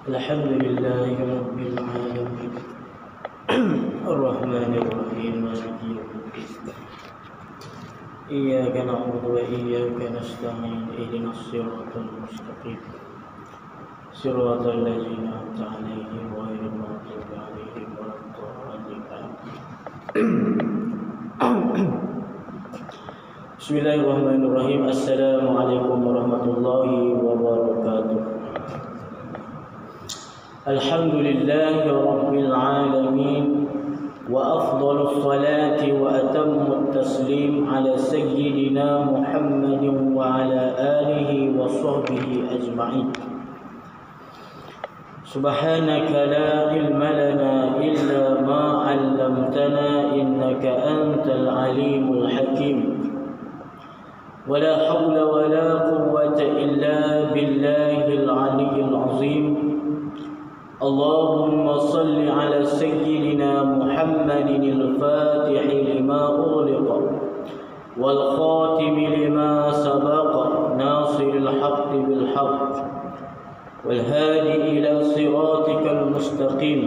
الحمد لله رب العالمين الرحمن الرحيم مالك يوم الدين إياك نعبد وإياك نستعين اهدنا الصراط المستقيم صراط الذين أنعمت عليهم غير المغضوب عليهم ولا الضالين Bismillahirrahmanirrahim. Assalamualaikum warahmatullahi wabarakatuh. Alhamdulillahi rabbil alamin wa afdalus salati wa atammus taslim ala sayyidina Muhammadin wa ala alihi wa sahbihi ajma'in. Subhanaka la ilma lana illa ma 'allamtana innaka antal alimul hakim. ولا حول ولا قوة إلا بالله العلي العظيم. اللهم صل على سيدنا محمد الفاتح لما أغلق والخاتم لما سبق ناصر الحق بالحق والهادي إلى صراطك المستقيم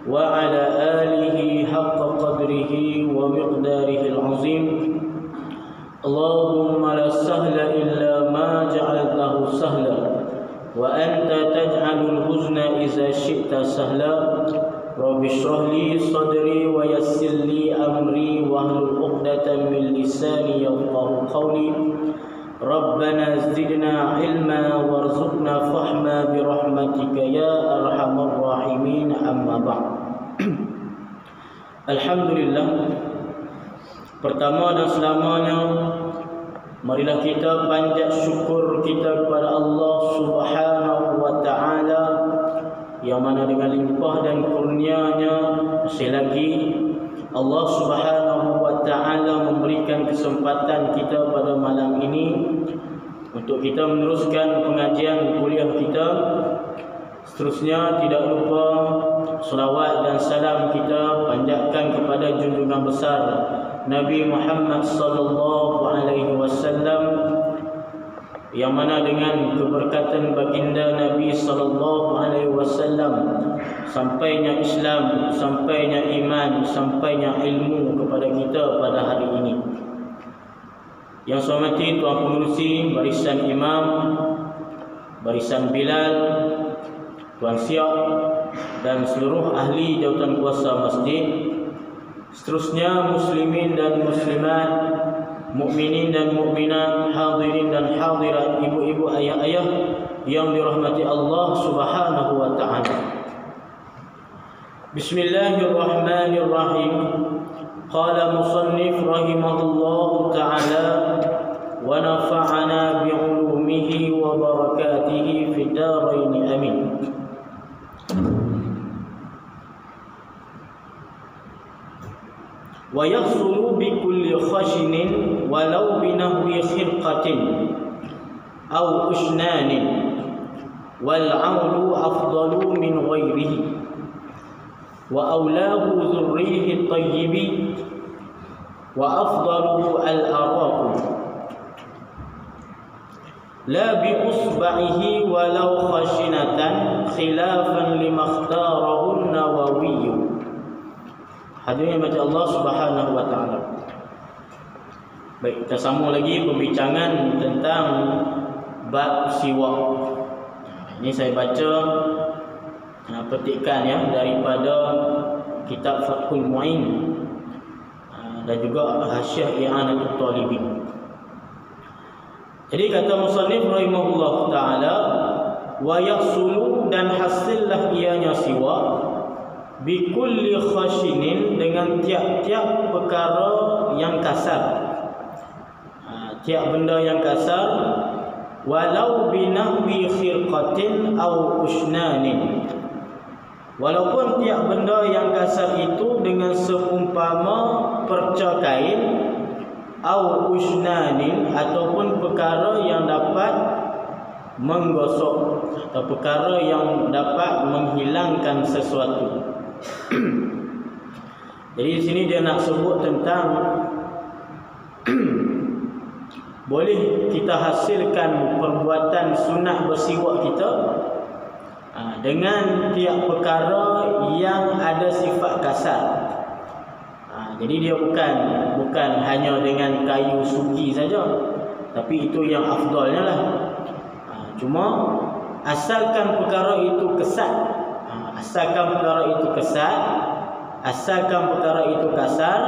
وعلى آله حق قدره ومقداره العظيم. اللهم لا سهل إلا ما جعلته سهلا وأنت تجعل الحزن إذا شئت سهلا. رب اشرح لي صدري ويسر لي أمري واحلل عقدة من لساني يفقهوا قولي. ربنا زدنا علما وارزقنا فهما برحمتك يا أرحم الراحمين. أما بعد. Alhamdulillah, pertama dan selamanya marilah kita panjat syukur kita kepada Allah Subhanahu wa taala yang mana dengan limpah dan kurnia-Nya masih lagi Allah Subhanahu wa taala memberikan kesempatan kita pada malam ini untuk kita meneruskan pengajian kuliah kita. Seterusnya tidak lupa selawat dan salam kita panjatkan kepada junjungan besar Nabi Muhammad sallallahu alaihi wasallam yang mana dengan keberkatan baginda Nabi sallallahu alaihi wasallam sampainya Islam, sampainya iman, sampainya ilmu kepada kita pada hari ini. Yang saya hormati tuan pengerusi barisan imam, barisan Bilal, tuan Siap dan seluruh ahli jawatan kuasa masjid. Seterusnya muslimin dan muslimat, mukminin dan mukminat, hadirin dan hadirat, ibu-ibu, ayah-ayah yang dirahmati Allah Subhanahu wa taala. Bismillahirrahmanirrahim. Qala musannif rahimahullahu taala wa nafa'ana bi 'ulumihi wa barakatihi fid darain amin. ويحصل بكل خشن ولو بنحو خرقة أو أشنان والعول أفضل من غيره وأولاه ذريه الطيب وأفضله الأراق لا بأصبعه ولو خشنة خلافا لما اختاره النووي. Hadirin baca Allah Subhanahu wa taala. Baik, kita sambung lagi pembincangan tentang bab siwak. Ini saya baca petikan ya daripada kitab Fathul Mu'in dan juga Hasyiah I'anatul Talibin. Jadi kata musannif rahimahullah taala, wa yahsulu dan hasillah ianya siwak bikulli khashinin dengan tiap-tiap perkara yang kasar, tiap benda yang kasar, walau binahwi khirqatin aw usnanin, walaupun tiap benda yang kasar itu dengan seumpama perca kain, aw usnanin ataupun perkara yang dapat menggosok atau perkara yang dapat menghilangkan sesuatu. Jadi di sini dia nak sebut tentang boleh kita hasilkan perbuatan sunat bersiwak kita dengan tiap perkara yang ada sifat kasar. Jadi dia bukan hanya dengan kayu sugi saja, tapi itu yang afdalnya lah. Cuma asalkan perkara itu kesat, asalkan perkara itu kasar,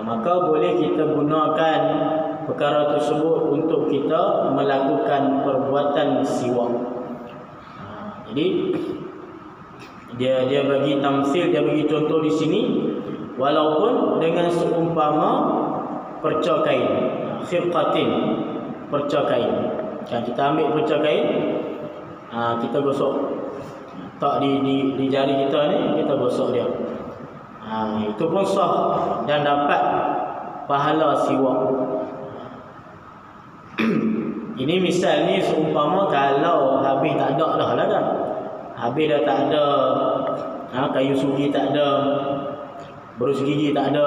maka boleh kita gunakan perkara tersebut untuk kita melakukan perbuatan siwak. Jadi dia bagi tamsil, dia bagi contoh di sini, walaupun dengan seumpama perca kain, khirqatin, perca kain. Kita ambil perca kain, kita gosok tak di jari kita ni, kita gosok dia. Itu pun sah dan dapat pahala siwak. Ini misal ni seumpama kalau habis tak ada dah lah kan. Habis dah tak ada, kayu sugi tak ada, berus gigi tak ada,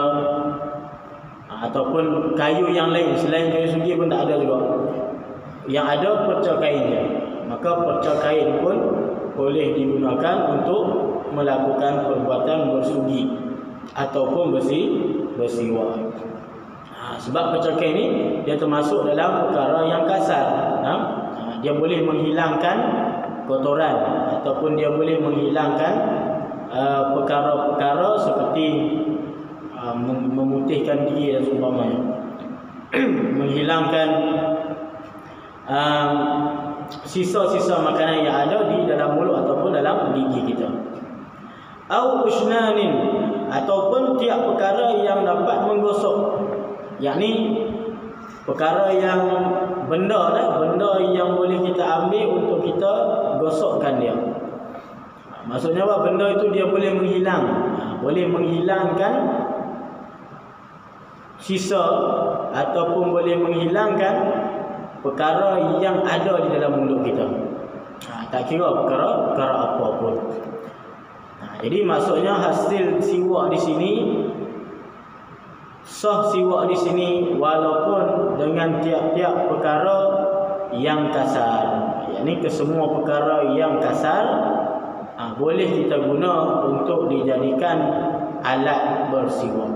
ataupun kayu yang lain selain kayu sugi pun tak ada juga. Yang ada perca kain je. Maka perca kain pun boleh digunakan untuk melakukan perbuatan bersugi ataupun bersiwak. Sebab perca kain ni dia termasuk dalam perkara yang kasar. Dia boleh menghilangkan kotoran ataupun dia boleh menghilangkan perkara-perkara seperti memutihkan gigi dan seumpamanya. Menghilangkan sisa-sisa makanan yang ada di dalam mulut ataupun dalam gigi kita. Au usnanin, ataupun tiap perkara yang dapat menggosok, yakni perkara yang benda yang boleh kita ambil untuk kita gosokkan dia. Maksudnya apa? Benda itu dia boleh menghilangkan sisa ataupun boleh menghilangkan perkara yang ada di dalam mulut kita. Tak kira perkara apa pun. Jadi maksudnya hasil siwak di sini, sah siwak di sini walaupun dengan tiap-tiap perkara yang kasar. Yakni kesemua perkara yang kasar boleh kita guna untuk dijadikan alat bersiwak.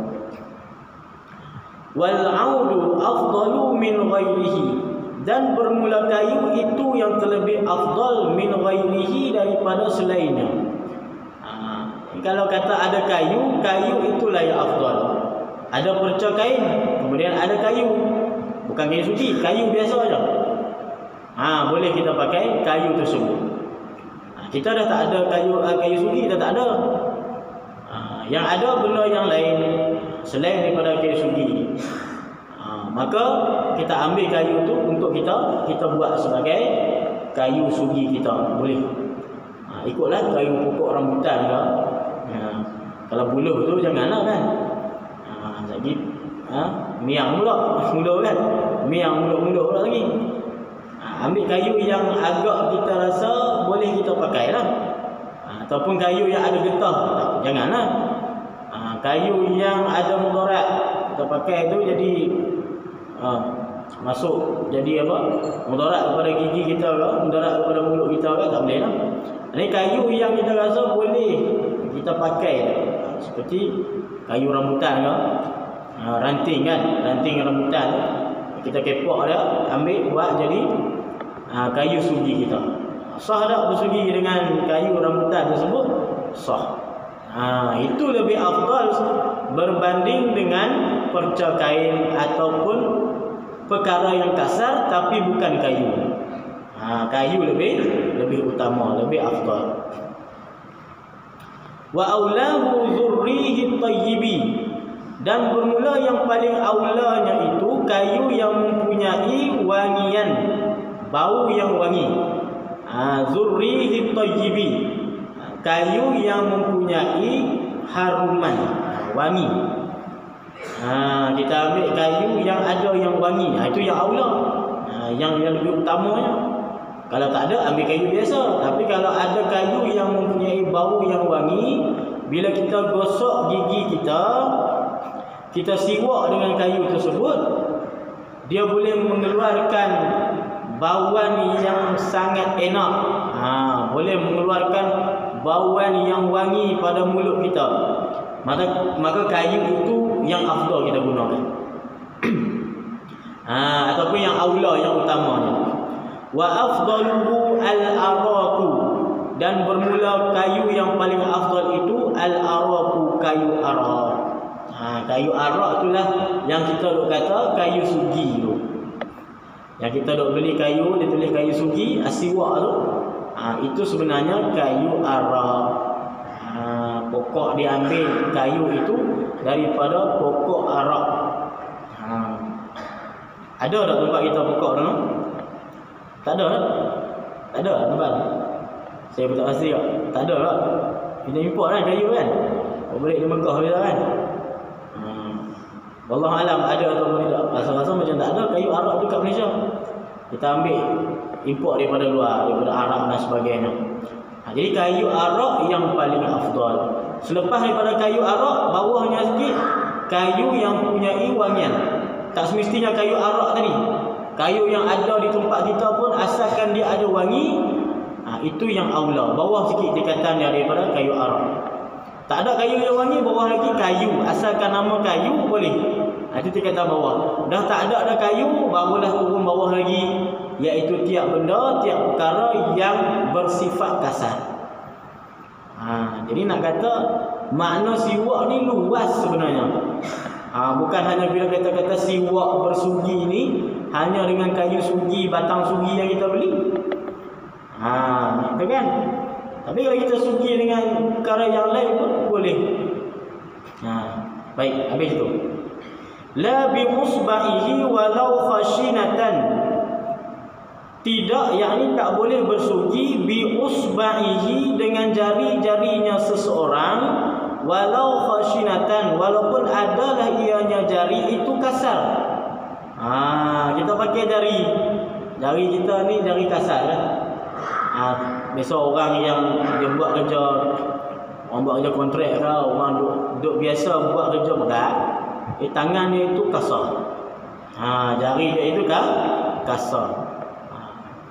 Wal 'audu afdalu min ghairihi, dan bermula kayu itu yang terlebih afdal min ghairihi, daripada selainnya. Kalau kata ada kayu itulah yang afdal. Ada perca kain, kemudian ada kayu, bukan kayu suci, kayu biasa saja. Boleh kita pakai kayu tersebut. Kita dah tak ada kayu suci, dah tak ada. Yang ada benda yang lain selain daripada kayu suci. Maka kita ambil kayu tu untuk kita buat sebagai kayu sugi kita, boleh. Ikutlah kayu pokok rambutan ke. Kalau buluh tu janganlah kan. Jadi miang mula kan. Miang mula pula lagi. Ambil kayu yang agak kita rasa boleh kita pakai lah. Ataupun kayu yang ada getah, janganlah. Kayu yang ada mudarat kita pakai tu jadi masuk jadi apa? Mudarat kepada gigi kita ke, mudarat kepada mulut kita ke, tak boleh lah. Ini kayu yang kita rasa boleh kita pakai, seperti kayu rambutan ke, ranting kan, ranting rambutan kita kepok dia, ambil buat jadi kayu sugi kita. Sah tak bersugi dengan kayu rambutan tersebut? Sah. Itu lebih afdal berbanding dengan perca kain ataupun perkara yang kasar tapi bukan kayu. Kayu lebih utama, lebih afdal. Wa aulahu dzurrihi tayyibi, dan bermula yang paling aulanya itu kayu yang mempunyai wangian, bau yang wangi. Dzurrihi tayyibi, kayu yang mempunyai haruman, wangi. Kita ambil kayu yang ada yang wangi, itu yang aula, yang lebih utamanya. Kalau tak ada, ambil kayu biasa. Tapi kalau ada kayu yang mempunyai bau yang wangi, bila kita gosok gigi kita siwak dengan kayu tersebut, dia boleh mengeluarkan bauan yang sangat enak. Boleh mengeluarkan bauan yang wangi pada mulut kita. Maka kayu itu yang afdal kita gunakan. Ataupun yang aula, yang utamanya. Wa afdaluhu al-araku, dan bermula kayu yang paling afdal itu al-araku, kayu arak. Kayu arak itulah yang kita duk kata kayu sugi tu. Yang kita duk beli kayu, dia tulis kayu sugi, asiwak tu. Itu sebenarnya kayu arak. Pokok diambil kayu itu daripada pokok arak. Ada tak tempat kita pokok tu? Tak ada tak? Tak ada tempat. Saya pun tak pasti tak. Tak ada tak? Kita import kan kayu kan? Balik di Mekah kita kan? Wallahualam ada atau tidak. Rasa-rasa macam tak ada kayu arak tu kat Malaysia. Kita ambil import daripada luar, daripada Arab dan sebagainya. Jadi kayu arak yang paling afdal. Selepas daripada kayu arak, bawahnya sikit kayu yang mempunyai wangian. Tak semestinya kayu arak tadi. Kayu yang ada di tempat kita pun asalkan dia ada wangi, itu yang aula. Bawah sikit tingkatan daripada kayu arak. Tak ada kayu yang wangi, bawah lagi kayu. Asalkan nama kayu boleh. Itu tingkatan bawah. Dah tak ada kayu, barulah turun bawah lagi, iaitu tiap benda, tiap perkara yang bersifat kasar. Jadi nak kata makna siwak ni luas sebenarnya. Bukan hanya bila kata-kata siwak bersugi ni hanya dengan kayu sugi, batang sugi yang kita beli. Itu kan? Tapi kalau kita sugi dengan perkara yang lain pun boleh. Baik, habis tu. La bi musbahihi walau khashinatan. Tidak, yakni tak boleh bersugi bi usbahihi, dengan jari-jarinya seseorang, walau khashinatan, walaupun adalah ianya jari itu kasar. Kita pakai jari kita ni jari kasar kan. Biasa orang yang dia buat kerja, orang buat kerja kontrak ke, orang duk biasa buat kerja berat, tangan dia itu kasar. Jari dia itu kan kasar.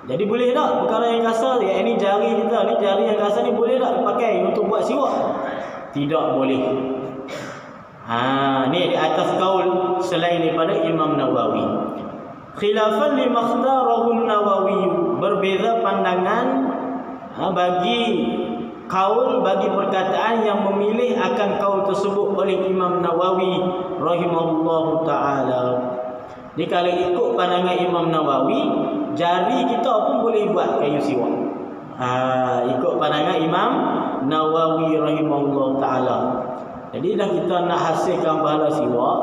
Jadi boleh tak perkara yang kasar, ini jari kita ni, jari yang kasar ni boleh tak dipakai untuk buat siwak? Tidak boleh. Ni di atas kaul selain daripada Imam Nawawi. Khilafan li makhtarahu Nawawi, berbeza pandangan bagi kaul, bagi perkataan yang memilih akan kaul tersebut oleh Imam Nawawi rahimahullahu taala. Jadi kalau ikut pandangan Imam Nawawi, jari kita pun boleh buat kayu siwak. Ikut pandangan Imam Nawawi rahimahullahu taala. Jadi dah kita nak hasilkan pahala siwak,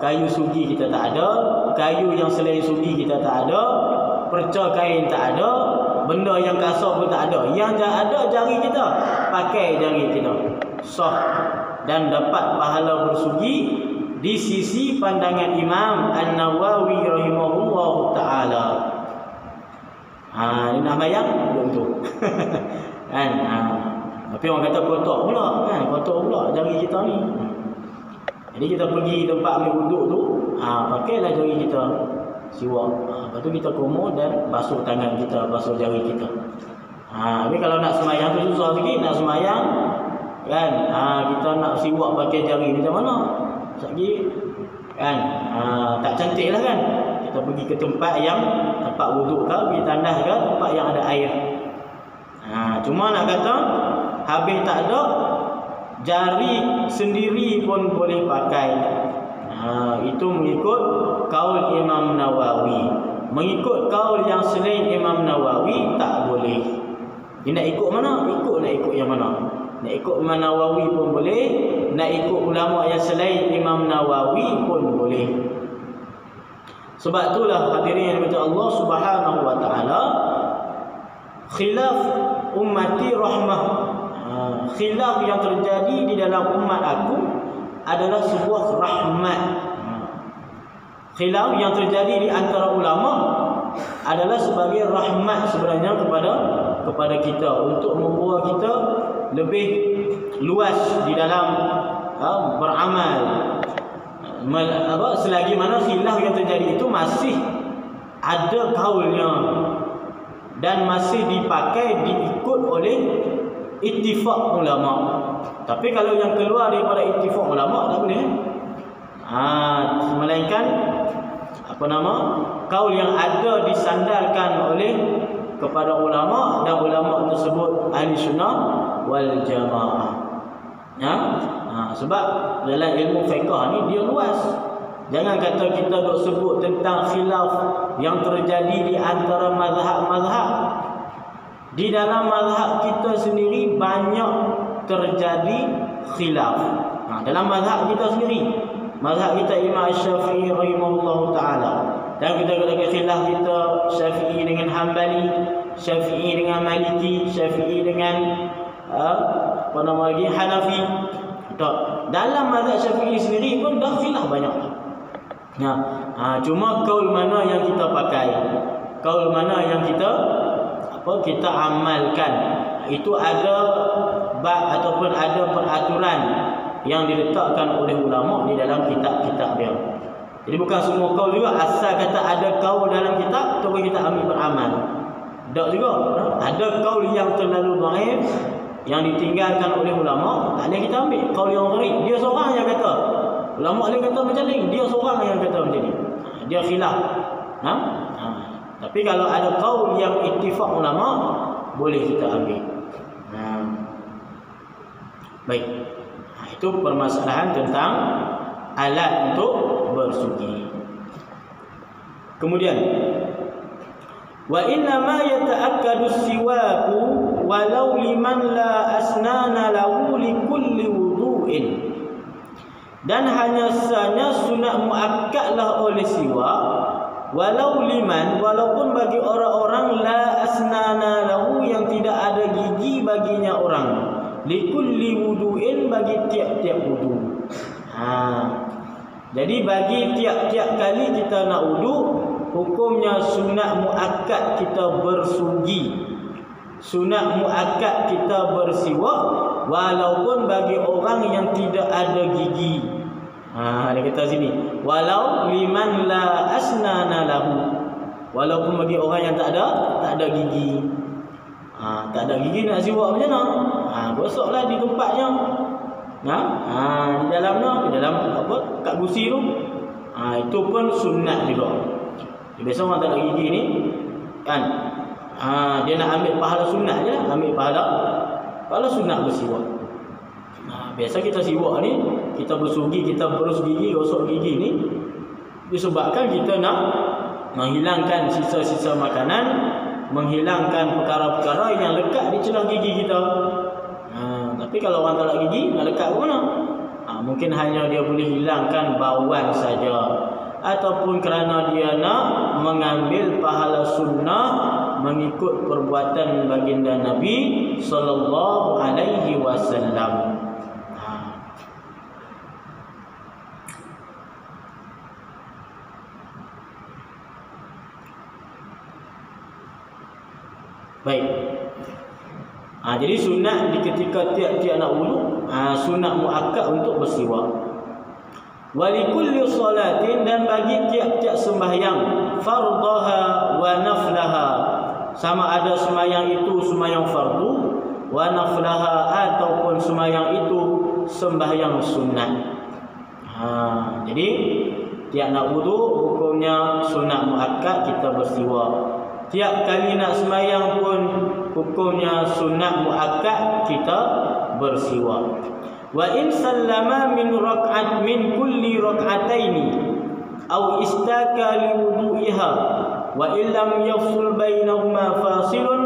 kayu sugi kita tak ada, kayu yang selain sugi kita tak ada, perca kain tak ada, benda yang kasar pun tak ada. Yang ada jari kita, pakai jari kita, sah dan dapat pahala bersugi di sisi pandangan Imam An-Nawawi rahimahullahu taala. Ini nak bayang betul. Kan? Tapi orang kata kotor pula kan, kotor pula jari kita ni. Jadi kita pergi tempat ambil wuduk tu, pakailah jari kita siwak. Lepas tu kita kumur dan basuh tangan kita, basuh jari kita. Tapi kalau nak semayang tu susah sikit, nak semayang kan, kita nak siwak pakai jari macam mana? Sekali kan, tak cantik lah kan. Kita pergi ke tempat yang tempat wuduk ke, pergi tandas ke, tempat yang ada air. Cuma nak kata habis tak ada, jari sendiri pun boleh pakai. Itu mengikut kaul Imam Nawawi. Mengikut kaul yang selain Imam Nawawi tak boleh. Dia nak ikut mana? Nak ikut yang mana? Nak ikut Imam Nawawi pun boleh, nak ikut ulama yang selain Imam Nawawi pun boleh. Sebab itulah hadirin yang dimuliakan Allah Subhanahu wa taala, khilaf ummati rahmah. Khilaf yang terjadi di dalam umat aku adalah sebuah rahmat. Khilaf yang terjadi di antara ulama adalah sebagai rahmat sebenarnya kepada kita, untuk membawa kita lebih luas di dalam beramal. Selagi mana khilaf yang terjadi itu masih ada kaulnya dan masih dipakai, diikut oleh ittifaq ulama. Tapi kalau yang keluar daripada ittifaq ulama tak boleh. Melainkan kaul yang ada disandarkan oleh kepada ulama, dan ulama tersebut ahli sunnah wal jamaah. Sebab dalam ilmu fiqh ni dia luas. Jangan kata kita duk sebut tentang khilaf yang terjadi di antara mazhab-mazhab. Di dalam mazhab kita sendiri banyak terjadi khilaf. Dalam mazhab kita sendiri, mazhab kita Imam Syafi'i rahimahullahu taala, dan kita katakan khilaf kita Syafi'i dengan Hambali, Syafi'i dengan Maliki, Syafi'i dengan Hanafi. Dalam mazhab Syafi'i sendiri pun dah khilaf banyak. Cuma kaul mana yang kita pakai, kaul mana yang kita amalkan, itu ada bab ataupun ada peraturan yang diletakkan oleh ulama di dalam kitab-kitab dia. Jadi bukan semua kaul juga asal kata ada kaul dalam kitab terus kita ambil beramal. Tak juga. Ada kaul yang terlalu dhaif yang ditinggalkan oleh ulama, tak boleh kita ambil. Kaul yang gharib, dia seorang yang kata. Ulama lain kata macam ni, dia seorang yang kata macam ni. Dia khilaf. Tapi kalau ada kaul yang ittifaq ulama, boleh kita ambil. Baik. Itu permasalahan tentang alat untuk bersuci. Kemudian, wa inna ma yata'akkadu siwaku walau liman la asnana lahu li kulli wudu'in. Dan hanya sahaja sunat muakkadlah oleh siwak, walau liman, walaupun bagi orang-orang la asnana lahu, yang tidak ada gigi baginya orang, likulli wudu'in, bagi tiap-tiap wudu. Jadi bagi tiap-tiap kali kita nak wudu, hukumnya sunat muakkad kita bersuci, sunat muakkad kita bersiwak, walaupun bagi orang yang tidak ada gigi. Dia kata sini, walau liman la asnana lahu, walaupun bagi orang yang tak ada gigi. Tak ada gigi nak siwak macam mana? Gosoklah di tempatnya. Di dalam kat gusi tu. Itu pun sunat juga. Biasa orang tak ada gigi ni kan, dia nak ambil pahala sunat je lah, ambil pahala sunat bersiwak. Biasa kita siwak ni, kita bersugi, kita berus gigi, gosok gigi ni disebabkan kita nak menghilangkan sisa-sisa makanan, menghilangkan perkara-perkara yang lekat di celah gigi kita. Tapi kalau orang tak ada gigi, nak lekat ke mana? Mungkin hanya dia boleh hilangkan bauan saja, ataupun kerana dia nak mengambil pahala sunnah mengikut perbuatan baginda Nabi sallallahu alaihi wasallam. Baik. Jadi sunat di ketika tiap-tiap nak wudu, sunat muakkad untuk bersiwak. Walikulli salatin, dan bagi tiap-tiap sembahyang, fardaha wa naflaha, sama ada sembahyang itu sembahyang fardu, wa naflaha, ataupun sembahyang itu sembahyang sunat. Jadi tiap nak wudu hukumnya sunat muakkad kita bersiwak. Tiap kali nak sembahyang pun hukumnya sunat muakkad kita bersiwak. Wa in sallama min kulli rak'ataini aw istaka li wudu'iha wa illam yafsul bainahuma fasilun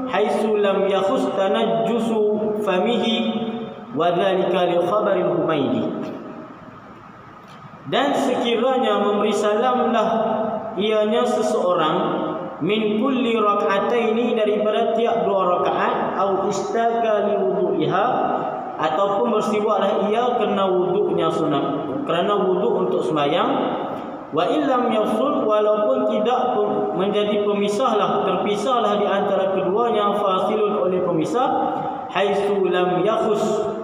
haitsu lam yakhus tanajjusu famihi wa dzalika li khabaril Humaydi. Dan sekiranya memberi salamlah ianya seseorang min kulli rak'ataini, daripada tiap dua rakaat, au istaka li wudu'iha, ataupun bersiwaklah ia kerana wuduknya sunat, kerana wuduk untuk sembahyang, wa illam yafsul, walaupun tidak menjadi pemisahlah, terpisahlah di antara keduanya, fasilun oleh pemisah, haitsu lam yakhus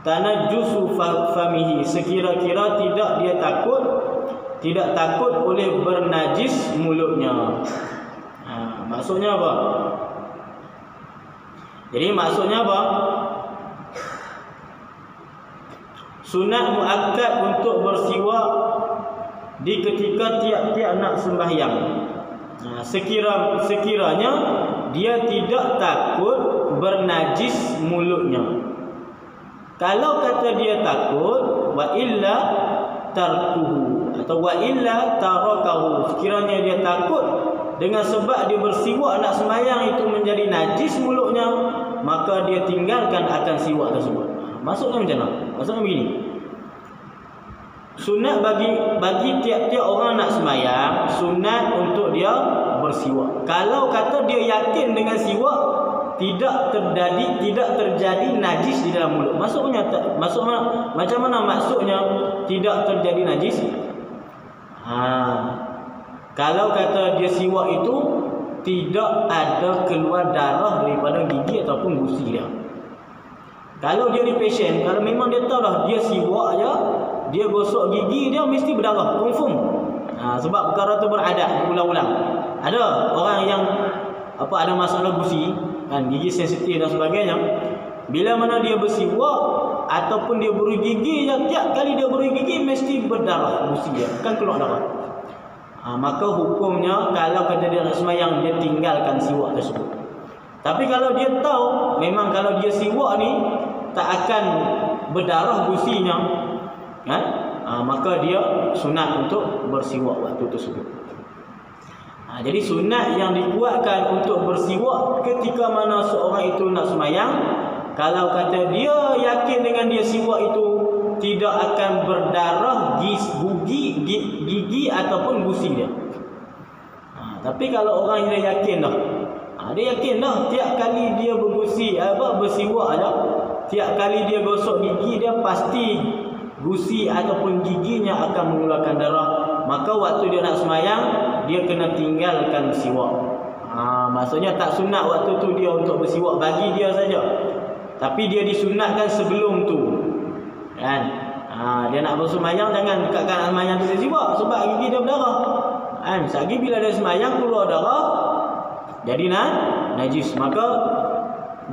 tanajjusu famihi, sekira-kira tidak takut oleh bernajis mulutnya. Maksudnya apa? Jadi maksudnya apa? Sunat muakkad untuk bersiwak di ketika tiap-tiap nak sembahyang. Sekiranya dia tidak takut bernajis mulutnya. Kalau kata dia takut, wa illa tarkuhu atau wa illa tarakahu. Sekiranya dia takut dengan sebab dia bersiwak nak sembahyang itu menjadi najis mulutnya, maka dia tinggalkan akan siwak tersebut. Maksudnya macam mana? Maksudnya begini. Sunat bagi tiap-tiap orang nak sembahyang, sunat untuk dia bersiwak. Kalau kata dia yakin dengan siwak tidak terjadi najis di dalam mulut. Maksudnya macam mana maksudnya tidak terjadi najis? Kalau kata dia siwak itu tidak ada keluar darah daripada gigi ataupun gusi dia. Kalau dia ni patient, kalau memang dia tahu dah dia siwak aja, dia gosok gigi dia mesti berdarah, confirm. Sebab perkara tu beradat berulang-ulang. Ada orang yang ada masalah gusi, kan, gigi sensitif dan sebagainya. Bila mana dia bersiwak ataupun dia berus gigi, tiap kali dia berus gigi mesti berdarah gusi dia, kan keluar darah. Maka hukumnya kalau kata dia nak sembahyang, dia tinggalkan siwak tersebut. Tapi kalau dia tahu memang kalau dia siwak ni tak akan berdarah gusinya, kan? Maka dia sunat untuk bersiwak waktu tersebut. Jadi sunat yang dikuatkan untuk bersiwak ketika mana seorang itu nak sembahyang, kalau kata dia yakin dengan dia siwak itu tidak akan berdarah gigi ataupun gusi dia. Tapi kalau orang yang yakin dah, dia yakin dah tiap kali dia bersiwak aja, tiap kali dia gosok gigi dia pasti gusi ataupun giginya akan mengeluarkan darah, maka waktu dia nak sembahyang dia kena tinggalkan siwak. Maksudnya tak sunat waktu tu dia untuk bersiwak bagi dia saja, tapi dia disunatkan sebelum tu, kan? Dia nak bersembahyang jangan dekatkan sembahyang tu dia siwak sebab gigi dia berdarah, kan? Sekali bila dia sembahyang keluar darah jadi najis, maka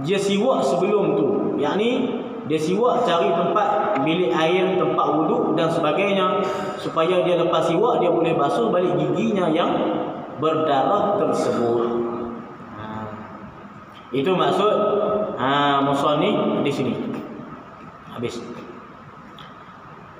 dia siwak sebelum tu, yakni dia siwak cari tempat bilik air, tempat wuduk dan sebagainya, supaya dia lepas siwak dia boleh basuh balik giginya yang berdarah tersebut. Itu maksud musannif di sini. Habis.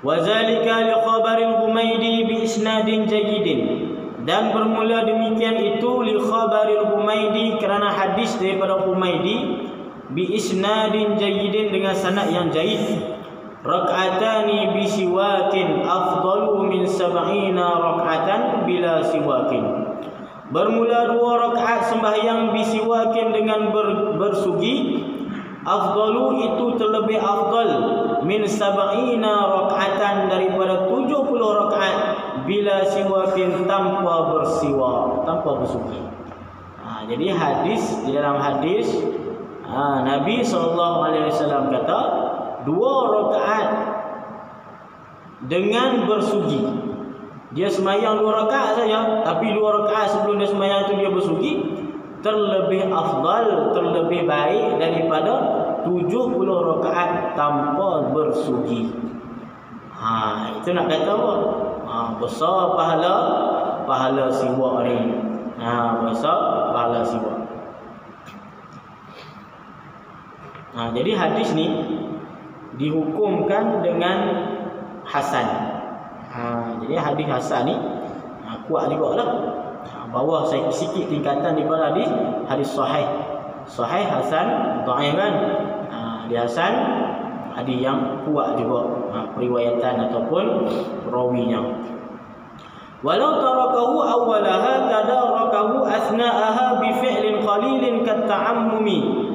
Wa zalika li khabaril Humaydi bi isnadin jayyidin. Dan bermula demikian itu li khabaril Humaydi kerana hadis daripada Humaydi bi isnadin jayyidin dengan sanad yang jayyid. Rak'atani bi siwakin afdalu min 70 rak'atan bila siwakin. Bermula 2 rakaat sembahyang bi siwakin dengan bersugi, afdalu itu terlebih afdal min 70 rak'atan daripada 70 rakaat bila siwakin tanpa bersiwak, tanpa bersugi. Jadi di dalam hadis Nabi SAW kata 2 rakaat dengan bersugi. Dia sembahyang 2 rakaat saja, tapi 2 rakaat sebelum dia sembahyang itu dia bersugi, terlebih afdal, terlebih baik daripada 70 rakaat tanpa bersugi. Itu nak kata apa? Besar pahala siwak ni. Besar pahala siwak. Jadi hadis ni dihukumkan dengan hasan. Jadi hadis hasan ni kuat juga lah. Bawah saya sikit tingkatan daripada hadis sahih. Sahih, hasan, dhaif kan. Hadis hasan hadis yang kuat juga periwayatan ataupun rawinya. Walau tarakahu awwalaha tadarakahu asna'aha bi fi'lin qalilin kat-ta'ammumi.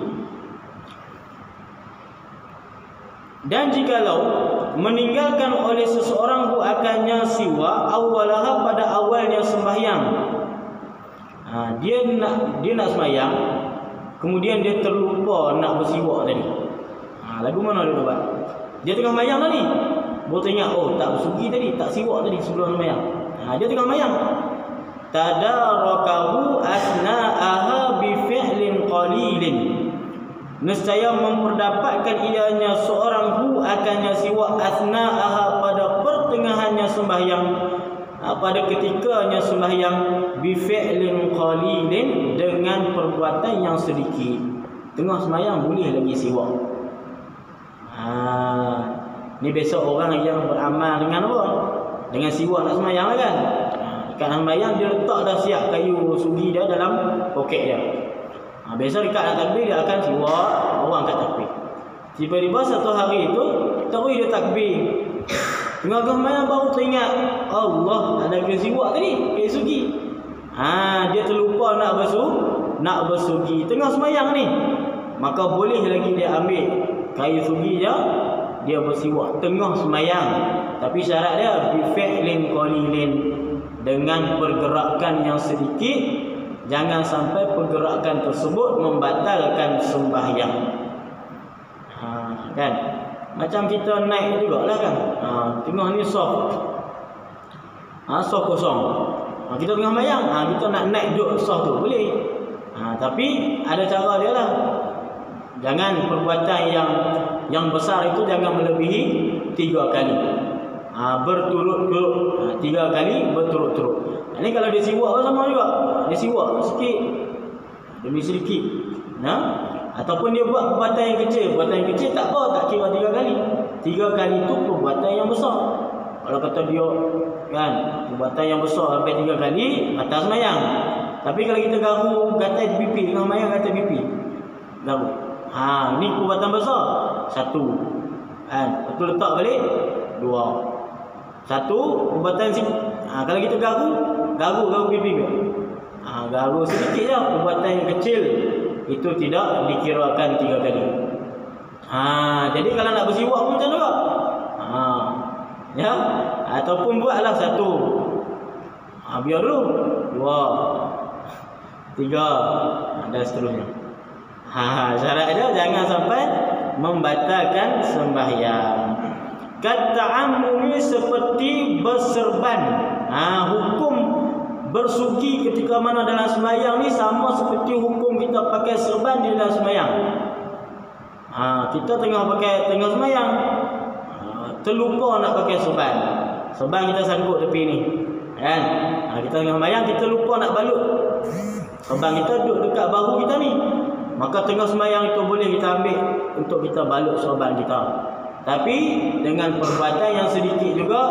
Dan jikalau meninggalkan oleh seseorang akannya siwak awwalaha pada awalnya sembahyang, dia nak sembahyang, kemudian dia terlupa nak bersiwak tadi. Lagu mana dia buat? Dia tengah sembahyang tadi, baru teringat, tak bersugi tadi, tak siwak tadi sebelum sembahyang. Dia tengah sembahyang, tadarakahu asna'aha bi fi'lin qalilin. Nescaya memperdapatkan ianya seorang hu akannya siwak asna'aha pada pertengahannya sembahyang, pada ketikanya sembahyang, bi fi'lin qalilin dengan perbuatan yang sedikit. Tengah sembahyang boleh lagi siwak. Ni besok orang yang beramal dengan apa? Dengan siwak nak sembahyang lah kan. Dekat sembahyang dia letak dah siap kayu sugi dia dalam poket dia. Biasa dekat nak takbir dia akan siwak, orang kat takbir. Tiba-tiba satu hari tu terus dia takbir. Tengah sembahyang baru teringat, Allah ada kayu siwak tadi, kayu sugi. Dia terlupa nak bersugi tengah sembahyang ni. Maka boleh lagi dia ambil kayu sugi dia bersiwak tengah sembahyang. Tapi syarat dia bi fi'lin qalilin, dengan pergerakan yang sedikit. Jangan sampai pergerakan tersebut membatalkan sembahyang. Kan? Macam kita naik jugalah kan. Tengah ni soft. Soft kosong. Kita tengah sembahyang, kita nak naik duduk soft tu boleh. Tapi ada cara dia lah. Jangan perbuatan yang besar itu jangan melebihi 3 kali. Berturut-turut. 3 kali berturut-turut. Ini kalau dia siwak pun sama juga. Dia siwak sikit demi sedikit. Ataupun dia buat perbuatan yang kecil. Perbuatan yang kecil tak apa, tak kira 3 kali. 3 kali itu perbuatan yang besar. Kalau kata dia kan perbuatan yang besar sampai 3 kali atas sembahyang. Tapi kalau kita garu gatal pipi dengan sembahyang gatal pipi. Garu. Ni perbuatan besar. 1. Lepas tu letak balik 2. 1 perbuatan kalau kita garu pipi ke. Garu sedikit je, perbuatan yang kecil itu tidak dikirakan 3 kali. Jadi kalau nak bersiwak pun macam tu juga. Ya, ataupun buatlah 1. Biar dulu 2, 3 dan seterusnya. Syarat dia jangan sampai membatalkan sembahyang. Kata'ammumi seperti berserban. Hukum bersugi ketika mana dalam sembahyang ni sama seperti hukum kita pakai serban di dalam sembahyang. Kita tengah sembahyang, terlupa nak pakai serban. Serban kita sangkut tepi ni, kan? Kita tengah sembahyang, kita lupa nak balut. Serban kita duduk dekat bahu kita ni. Maka tengah sembahyang itu boleh kita ambil untuk kita balut serban kita. Tapi dengan perbuatan yang sedikit juga,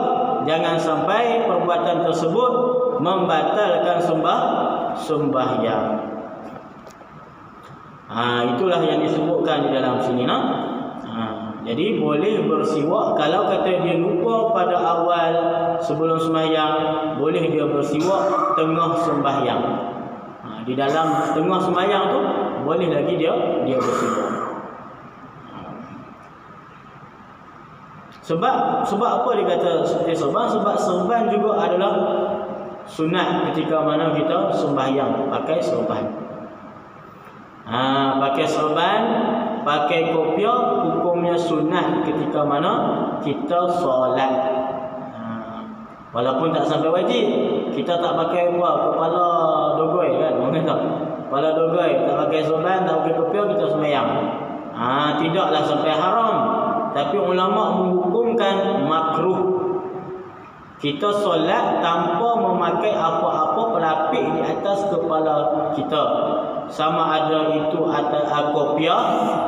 jangan sampai perbuatan tersebut membatalkan sembahyang. Itulah yang disebutkan di dalam sini. Jadi boleh bersiwak kalau kata dia lupa pada awal sebelum sembahyang, boleh dia bersiwak tengah sembahyang. Di dalam tengah sembahyang tu boleh lagi dia bersiwak. Sebab apa dia kata seperti serban? Sebab serban juga adalah sunat ketika mana kita sembahyang pakai serban. Pakai serban, pakai kopiah, hukumnya sunat ketika mana kita solat. Walaupun tak sampai wajib, kita tak pakai kepala dogoi kan, orang kata kepala dogoi, tak pakai serban, tak pakai kopiah, kita sembahyang. Tidaklah sampai haram. Tapi ulama menghukumkan makruh. Kita solat tanpa memakai apa-apa pelapik di atas kepala kita, sama ada itu atas kopiah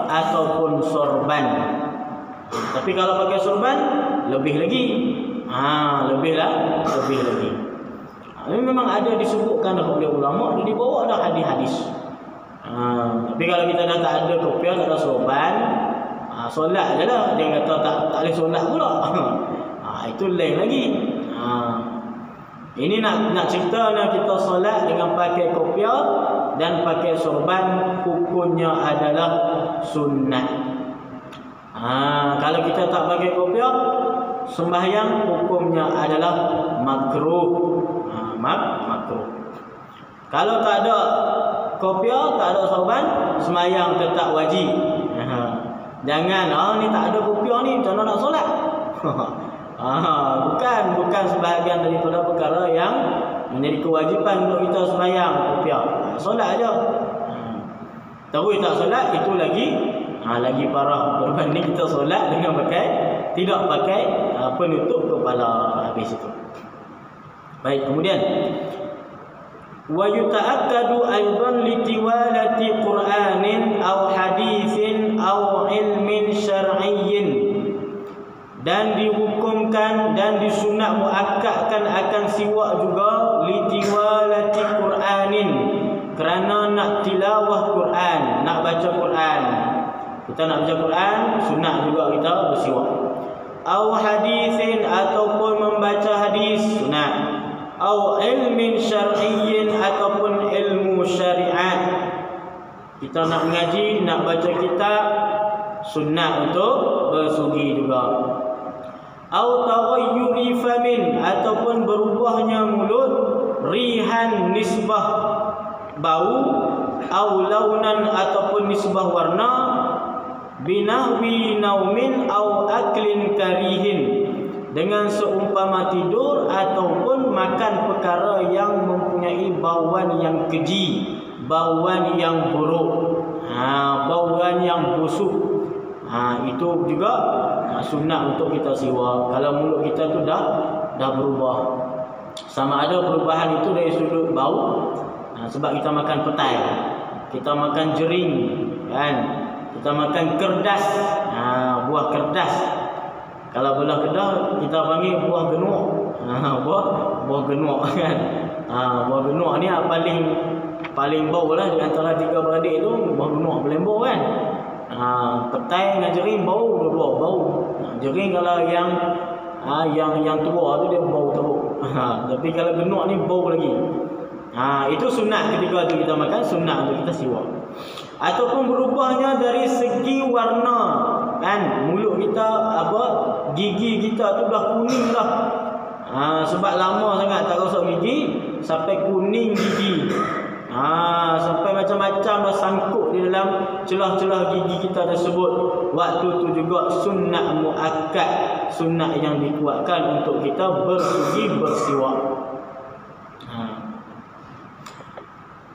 ataupun sorban. Tapi kalau pakai sorban lebih lagi. Lebih lagi. Ini memang ada disebutkan oleh ulama, di bawah ada hadis-hadis. Tapi kalau kita dah tak ada kopiah, tak ada sorban, solat je lah. Dia kata tak boleh solat pula. Itu lain lagi. Ini nak cerita kita solat dengan pakai kopiah dan pakai sorban, hukumnya adalah sunat. Kalau kita tak pakai kopiah, sembahyang hukumnya adalah makruh. Makruh. Kalau tak ada kopiah, tak ada sorban, sembahyang tetap wajib. Jangan ni tak ada kopiah ni, macam mana nak solat? Bukan sebahagian daripada perkara menjadi kewajipan untuk kita sembahyang kopiah. Solat aja. Terus tak solat itu lagi parah berbanding kita solat dengan tidak pakai penutup kepala habis itu. Baik, kemudian wa yuta'akkadu aidan li tiwalati Qur'anin aw haditsin aw ilmin syar'iyyin, dan dihukumkan dan disunat muakkadkan akan siwak juga li tiwalati Qur'anin, kerana nak tilawah Quran, nak baca Quran. Kita nak baca Quran, sunat juga kita bersiwak. Aw haditsin, ataupun membaca hadis, sunat. Aw ilmin syar'iyyin, ataupun ilmu syariat. Kita nak mengaji, nak baca kitab, sunat untuk bersugi juga. Aw taghayyuri famin, ataupun berubahnya mulut, rihan nisbah bau, aw launan, ataupun nisbah warna, binahwi naumin aw aklin karihin, dengan seumpama tidur ataupun makan perkara yang mempunyai bauan yang keji, bauan yang buruk, bauan yang busuk. Itu juga sunat untuk kita siwak. Kalau mulut kita tu dah berubah, sama ada perubahan itu dari sudut bau, sebab kita makan petai, kita makan jering, kan? Kita makan kerdas, buah kerdas. Kalau belah Kedah kita panggil buah genuk, buah genuk, kan? Buah genuk ni paling bau lah di antara tiga beradik tu. Buah genuk paling bau, kan? Petai dengan jering bau dua-dua bau. Jering kalau yang tua tu dia bau teruk. Tapi kalau genuk ni bau lagi. Itu sunat ketika tu kita makan, sunat untuk kita siwak. Ataupun berubahnya dari segi warna, kan? Mulut kita, gigi kita tu dah kuning dah. Sebab lama sangat tak gosok gigi, sampai kuning gigi. Sampai macam-macam dah sangkut di dalam celah-celah gigi kita tersebut. Waktu tu juga sunat muakkad, sunat yang dikuatkan untuk kita bersugi bersiwak.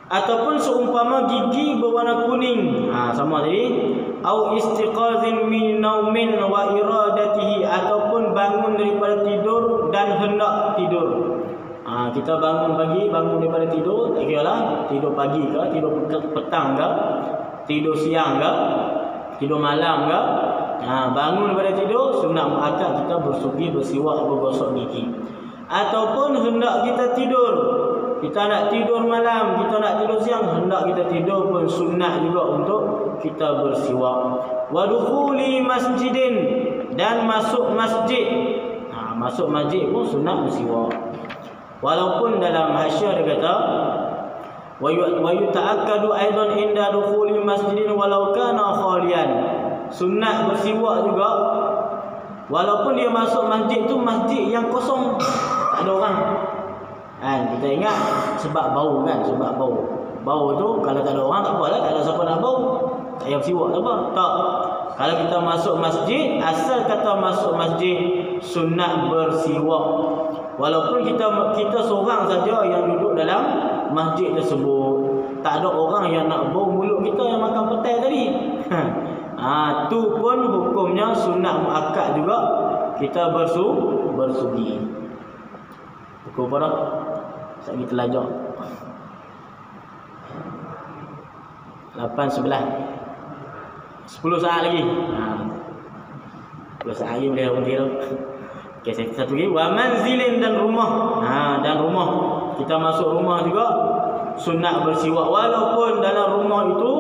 Ataupun seumpama gigi berwarna kuning, sama tadi. Au istiqazin min naumin wa iradatihi, ataupun bangun daripada tidur dan hendak tidur. Kita bangun pagi, bangun daripada tidur, tak kira lah tidur pagi ke, tidur petang ke, tidur siang ke, tidur malam ke. Bangun daripada tidur, sunat muakkad kita bersugi bersiwak bergosok gigi. Ataupun hendak kita tidur, kita nak tidur malam, kita nak tidur siang, hendak kita tidur pun sunat juga untuk kita bersiwak. Wa dukhuli masjidin, dan masuk masjid. Masuk masjid pun sunat bersiwak. Walaupun dalam hasyiah dia kata wa yuta'akkadu aidan inda dukhuli masjidin walau kana khalian. Sunat bersiwak juga walaupun dia masuk masjid tu masjid yang kosong, tak ada orang. Kita ingat sebab bau, kan? Sebab bau tu kalau tak ada orang tak apalah, tak ada siapa nak bau, tak payah bersiwak tak apa. Tak. Kalau kita masuk masjid, asal kata masuk masjid, sunat bersiwak. Walaupun kita seorang saja yang duduk dalam masjid tersebut, tak ada orang yang nak bau mulut kita yang makan petai tadi. Tu pun hukumnya sunat muakkad juga kita bersugi. Pukul berapa? Sekali telajak 8.11, 10 saat lagi. 10 saat lagi boleh berhenti tu. Okay, satu lagi. Wa manzilin, dan rumah. Dan rumah, kita masuk rumah juga sunat bersiwak. Walaupun dalam rumah itu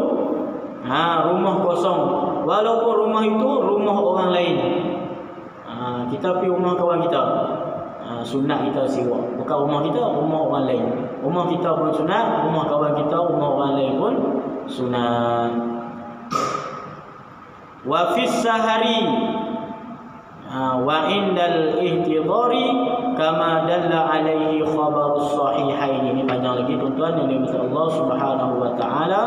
rumah kosong, walaupun rumah itu rumah orang lain. Kita pergi rumah kawan kita, sunat kita siwak. Bukan rumah kita, rumah orang lain. Rumah kita pun sunat, rumah kawan kita, rumah orang lain pun sunat. Wa fis sahari wa indal ihtidari kama dalla alaihi khabarus sahihain. Ini panjang lagi tuan-tuan yang dimuliakan Allah Subhanahu wa taala.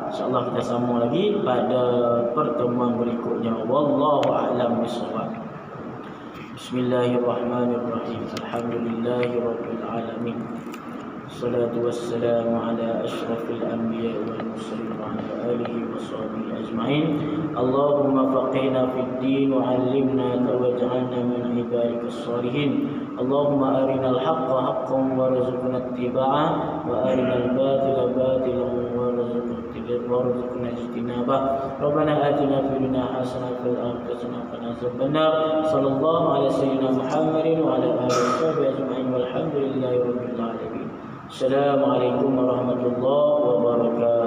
InsyaAllah kita sambung lagi pada pertemuan berikutnya. Wallahu a'lam bishawab. Bismillahirrahmanirrahim. Alhamdulillahirabbil alamin. الصلاة والسلام على أشرف الأنبياء والمرسلين وعلى آله وصحبه أجمعين. اللهم فقهنا في الدين وعلمنا واجعلنا من عبادك الصالحين. اللهم أرنا الحق حقا وارزقنا اتباعه وأرنا الباطل باطلا وارزقنا اجتنابه. ربنا آتنا في الدنيا حسنة وفي الآخرة حسنة وقنا عذاب النار. صلى الله على سيدنا محمد وعلى آله وصحبه أجمعين والحمد لله رب العالمين. السلام عليكم ورحمة الله وبركاته.